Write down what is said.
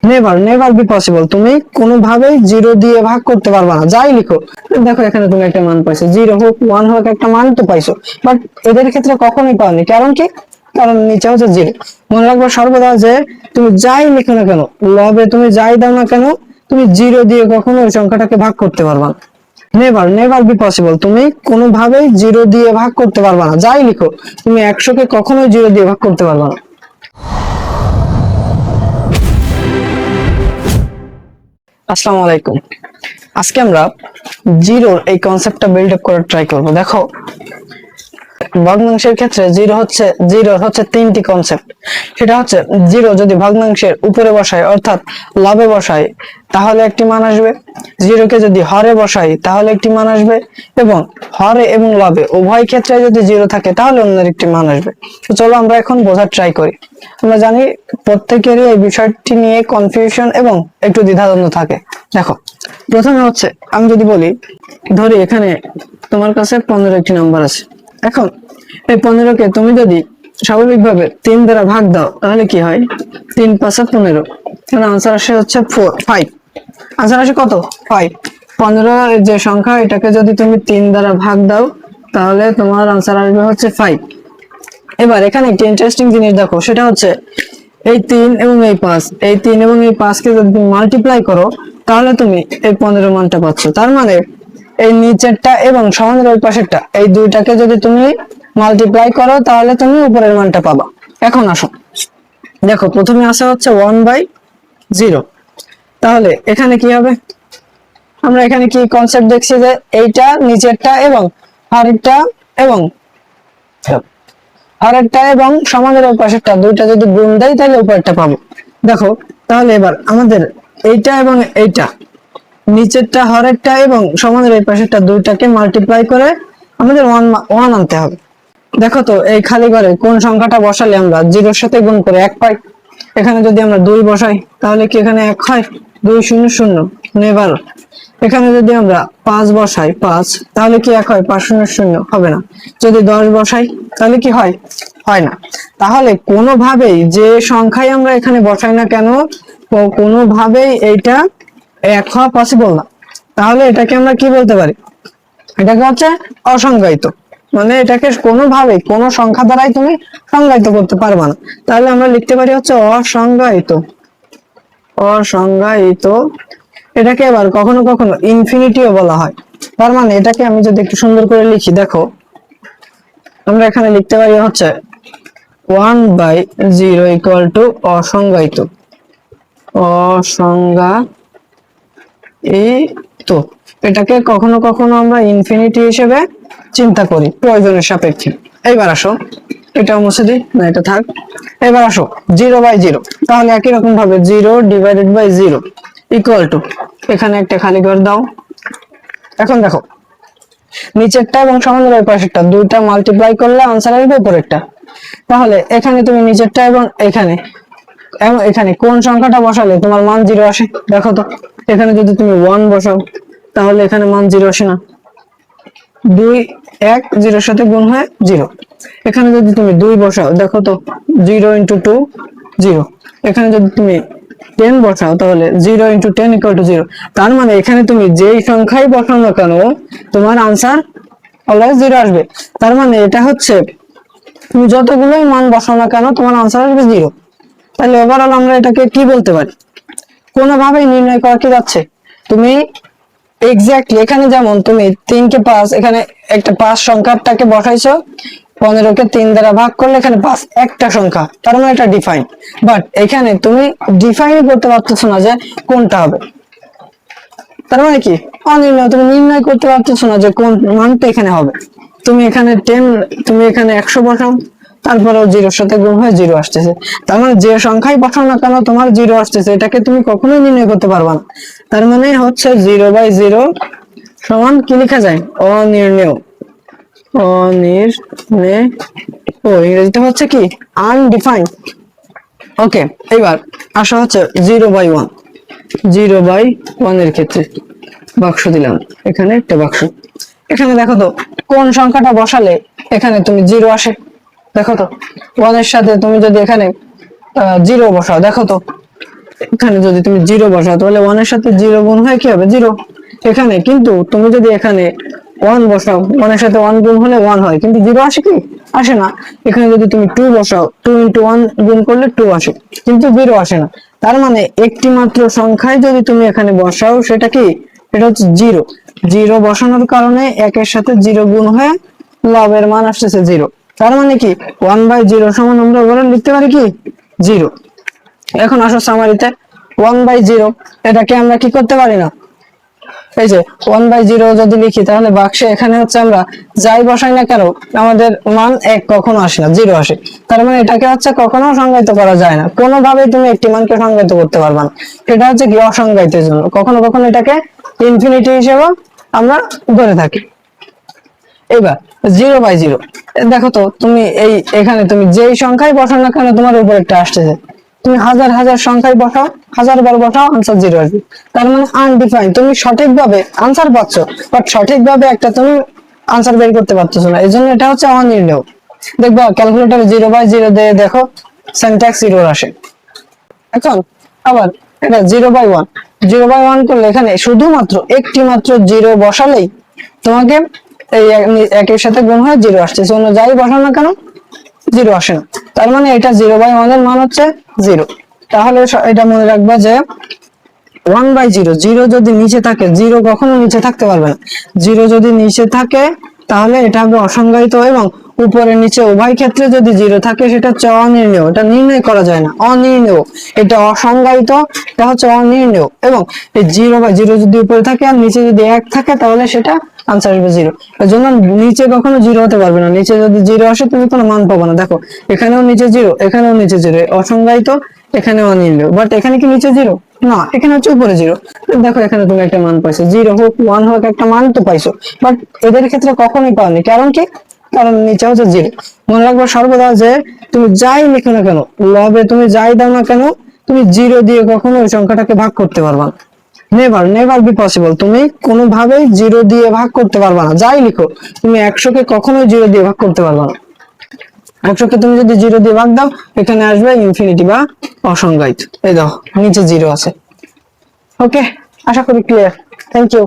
Never never be possible, তুমি কোনোভাবেই zero দিয়ে ভাগ করতে পারবে না, যাই লিখো। দেখো এখানে তুমি একটা মান পাইছো, জিরো হোক ওয়ান হোক একটা মান তো পাইছো, বাট এদের ক্ষেত্রে কখনোই পাওনি। কারণ কি? কারণ নিচে হচ্ছে জিরো। মনে রাখবে সর্বদা যে তুমি যাই লিখো না কেন, লবে তুমি যাই দাও না কেন, তুমি জিরো দিয়ে কখনো ওই সংখ্যাটাকে ভাগ করতে পারবা না। নেভার নেভার বি পসিবল, তুমি কোনোভাবেই জিরো দিয়ে ভাগ করতে পারবা না, যাই লিখো। তুমি 100 কে কখনোই জিরো দিয়ে ভাগ করতে পারবা না। আসসালামু আলাইকুম। আজকে আমরা জিরোর এই কনসেপ্টটা বিল্ড আপ করার ট্রাই করব। দেখো ভগ্নাংশের ক্ষেত্রে জিরোর হচ্ছে তিনটি কনসেপ্ট। সেটা হচ্ছে জিরো যদি ভগ্নাংশের উপরে বসাই অর্থাৎ লবে বসাই তাহলে একটি মান আসবে, জিরোকে যদি হরে বসাই তাহলে একটি মান আসবে, এবং হরে এবং লবে উভয় ক্ষেত্রে যদি জিরো থাকে তাহলে অন্য একটি মান আসবে। তো চলো আমরা এখন বোঝার ট্রাই করি। আমরা জানি প্রত্যেকেরই এই বিষয়টি নিয়ে কনফিউশন এবং একটু দ্বিধাদ্বন্দ্ব থাকে। দেখো প্রথমে হচ্ছে আমি যদি বলি, ধরি এখানে তোমার কাছে 15টি নাম্বার আছে। এখন এই 15কে তুমি যদি স্বাভাবিকভাবে 3 দ্বারা ভাগ দাও তাহলে কি হয়? 3 × 5 = 15। এখানে আনসার আসে হচ্ছে 5। আনসার আসে কত? 5। 15 যে সংখ্যা এটাকে যদি তুমি 3 দ্বারা ভাগ দাও তাহলে তোমার আনসার আসবে হচ্ছে 5। এবার এখানে একটা ইন্টারেস্টিং জিনিস দেখো, সেটা হচ্ছে এই 3 এবং এই 5, এই 3 এবং এই 5 কে যদি তুমি মাল্টিপ্লাই করো তাহলে তুমি এই 15 মানটা পাচ্ছ। তার মানে এই নিচেরটা এবং সমানের ওই পাশেরটা এই দুইটাকে যদি তুমি মাল্টিপ্লাই করো তাহলে তুমি উপরের মানটা পাবা। এখন আসো দেখো, প্রথমে আসা হচ্ছে 1/0। তাহলে এখানে কি হবে? আমরা এখানে কি কনসেপ্ট দেখছি যে এইটা নিচেরটা এবং হরেরটা এবং সমানের ওই পাশেরটা দুইটা যদি গুণ দেয় তাহলে উপরেরটা পাবো। দেখো তাহলে এবার আমাদের এইটা এবং এইটা নিচেরটা হরেরটা এবং সমানের এই পাশেরটা দুইটাকে মাল্টিপ্লাই করে আমাদের ওয়ান আনতে হবে। দেখো তো এই খালি ঘরে কোন সংখ্যাটা বসালে আমরা জিরোর সাথে গুণ করে 1 পাই? এখানে যদি আমরা 2 বসাই তাহলে কি এখানে 1 হয়? 2 0 0, নেভার। এখানে যদি আমরা 5 বসাই 5 তাহলে কি 1 হয়? 5 0 0 হবে না। যদি 10 বসাই তাহলে কি হয়? হয় না। তাহলে কোনোভাবেই যে সংখ্যাই আমরা এখানে বসাই না কেন কোনোভাবেই এইটা 1 হওয়া পসিবল না। তাহলে এটাকে আমরা কি বলতে পারি? এটাকে হচ্ছে অসংজ্ঞায়িত। মানে এটাকে কোনোভাবে কোনো সংখ্যা দ্বারাই তুমি সংজ্ঞায়িত করতে পারবে না। তাহলে আমরা লিখতে পারি হচ্ছে অসংজ্ঞায়িত। অসংজ্ঞায়িত। এটাকে আবার কখনো কখনো ইনফিনিটিও বলা হয়। তার মানে এটাকে আমি যদি একটু সুন্দর করে লিখি, দেখো আমরা এখানে লিখতে পারি হচ্ছে 1/0 = অসংজ্ঞায়িত। অসংজ্ঞায়িত। এটাকে কখনো কখনো আমরা ইনফিনিটি হিসেবে চিন্তা করি প্রয়োজনের সাপেক্ষে। এইবার আসো এটাও মুছে দিই, না এটা থাক। এবার আসো 0/0। তাহলে একই রকম ভাবে 0/0 = এখানে একটা খালি ঘর দাও। এখন দেখো নিচেরটা এবং সমানের ওই পাশেরটা দুইটা মাল্টিপ্লাই করলে আনসার আসবে উপরেরটা। তাহলে এখানে তুমি নিচেরটা এবং এখানে কোন সংখ্যাটা বসালে তোমার মান 0 আসে? দেখো তো এখানে যদি তুমি 1 বসাও তাহলে এখানে মান 0 আসে না। 2 1 0 সাথে গুণ হয় 0। এখানে যদি তুমি 2 বসাও দেখো তো 0 × 2 0। এখানে যদি তুমি 10 বসাও তাহলে 0 × 10 = 0। তার মানে এখানে তুমি যেই সংখ্যাই বসাও না কেন তোমার আনসার অলওয়েজ 0 আসবে। তার মানে এটা হচ্ছে তুমি যতগুলোই মান বসাও না কেন তোমার আনসার আসবে 0। তাহলে ওভারঅল আমরা এটাকে কি বলতে পারি? কোনোভাবেই নির্ণয় করা কি যাচ্ছে? তুমি এক্স্যাক্টলি এখানে যেমন তুমি 3 কে 5 এখানে একটা 5 সংখ্যাটাকে বসাইছো, 15 কে 3 দ্বারা ভাগ করলে এখানে 5 একটা সংখ্যা, তার মানে এটা ডিফাইন। বাট এখানে তুমি ডিফাইন করতে পারতেছো না যে কোনটা হবে। তার মানে কি অনির্ণয়, তুমি নির্ণয় করতে পারতেছো না যে কোন মানটা এখানে হবে। তুমি এখানে 10 তুমি এখানে 100 বসাও তারপরেও 0 সাথে গুণ হয়ে 0 আসতেছে। তার মানে যে সংখ্যাই বসাও না কেন তোমার 0 আসতেছে, এটাকে তুমি কখনোই নির্ণয় করতে পারবে না। তার মানে হচ্ছে 0/0 সমান কি লেখা যায়? অনির্ণেয়। অনির্ণেয় ইংরেজিতে হচ্ছে কি? আনডিফাইন্ড। ওকে, এবার আসা হচ্ছে 0/1। 0/1 এর ক্ষেত্রে বাক্স দিলাম, এখানে একটা বাক্স। এখানে দেখো তো কোন সংখ্যাটা বসালে এখানে তুমি 0 আসে? দেখো তো 1 এর সাথে তুমি যদি এখানে 0 বসাও দেখো তো এখানে যদি তুমি জিরো বসাও তাহলে ওয়ানের সাথে জিরো গুণ হয়ে কি হবে জিরো। এখানে কিন্তু তুমি যদি এখানে ওয়ান বসাও, ওয়ানের সাথে ওয়ান গুণ হলে ওয়ান হয়, কিন্তু জিরো আসে কি? আসে না। এখানে যদি তুমি টু বসাও, টু ইন্টু ওয়ান গুণ করলে টু আসে, কিন্তু জিরো আসে না। তার মানে একটি মাত্র সংখ্যায় যদি তুমি এখানে বসাও সেটা কি? এটা হচ্ছে জিরো। জিরো বসানোর কারণে একের সাথে জিরো গুণ হয়ে লবের মান আসতেছে জিরো। তার মানে কি ওয়ান বাই জিরো সমান আমরা ওভারঅল লিখতে পারি কি জিরো। এখন আসো সামারিতে, ওয়ান বাই জিরো এটাকে আমরা কি করতে পারি না, এই যে ওয়ান বাই জিরো যদি লিখি তাহলে বাক্সে এখানে হচ্ছে আমরা যাই বসাই না কেন আমাদের মান এক কখনো আসে না, জিরো আসে। তার মানে এটাকে হচ্ছে কখনো সংজ্ঞায়িত করা যায় না, কোনোভাবেই তুমি একটি মানকে সংজ্ঞায়িত করতে পারবা না। এটা হচ্ছে কি অসংজ্ঞায়িতের জন্য, কখনো কখনো এটাকে ইনফিনিটি হিসেবে আমরা ধরে থাকি। এবার জিরো বাই জিরো, দেখো তো তুমি এই এখানে তুমি যেই সংখ্যায় বসাও না কেন তোমার উপর একটা আসতেছে, তুমি হাজার হাজার সংখ্যায় বসাও, হাজার বার বসাও, আনসার জিরো আসবে। তার মানে আনডিফাইন, তুমি সঠিকভাবে আনসার পাচ্ছ বাট সঠিকভাবে একটা তুমি আনসার বের করতে পারতেছো না, এই জন্য এটা হচ্ছে অনির্ণেয়। দেখবা ক্যালকুলেটর জিরো বাই জিরো দিয়ে দেখো সিনট্যাক্স এরর আসে। এখন আবার এটা zero by one, zero by one করলে এখানে শুধুমাত্র একটি মাত্র জিরো বসালেই তোমাকে এই একের সাথে গুণ হয়ে জিরো আসছে, অন্য যাই বসাও না কেন জিরো আসে না। তার মানে এটা জিরো বাই ওয়ান এর মান হচ্ছে জিরো। তাহলে এটা মনে রাখবা যে ওয়ান বাই জিরো, জিরো যদি নিচে থাকে, জিরো কখনো নিচে থাকতে পারবে না। জিরো যদি নিচে থাকে তাহলে এটা হবে অসংজ্ঞায়িত, এবং উপরে নিচে উভয় ক্ষেত্রে যদি জিরো থাকে সেটা হচ্ছে অনির্ণেয়, এটা নির্ণয় করা যায় না, অনির্ণেয়। এটা অসংজ্ঞায়িত, এটা হচ্ছে অনির্ণেয়। এবং এই জিরো বাই জিরো যদি উপরে থাকে আর নিচে যদি এক থাকে তাহলে সেটা আনসার আসবে জিরো। এর জন্য নিচে কখনো জিরো হতে পারবে না, নিচে যদি জিরো আসে তুমি কোনো মান পাবো না। দেখো এখানেও নিচে জিরো, এখানেও নিচে জিরো, অসংজ্ঞায়িত, এখানে অনির্ণেয়। বাট এখানে কি নিচে জিরো না, এখানে হচ্ছে উপরে জিরো। দেখো এখানে তুমি একটা মান পাইছো, জিরো হোক ওয়ান হোক একটা মান তো পাইছো, বাট এদের ক্ষেত্রে কখনোই পাওনি, কারণ কি? কারণ নিচে হচ্ছে জিরো। মনে রাখবো সর্বদা যে তুমি যাই লিখো না কেন, লবে তুমি যাই দাও না কেন, তুমি জিরো দিয়ে কখনো ওই সংখ্যাটাকে ভাগ করতে পারবা না। নেভার নেভার বি পসিবল, তুমি কোনোভাবেই জিরো দিয়ে ভাগ করতে পারবা না। যাই লিখো তুমি 100 কে কখনোই জিরো দিয়ে ভাগ করতে পারবা না। 100 কে তুমি যদি জিরো দিয়ে ভাগ দাও এখানে আসবে ইনফিনিটি বা অসংজ্ঞায়িত। এই দাও নিচে জিরো আছে। ওকে, আশা করি ক্লিয়ার। Thank you.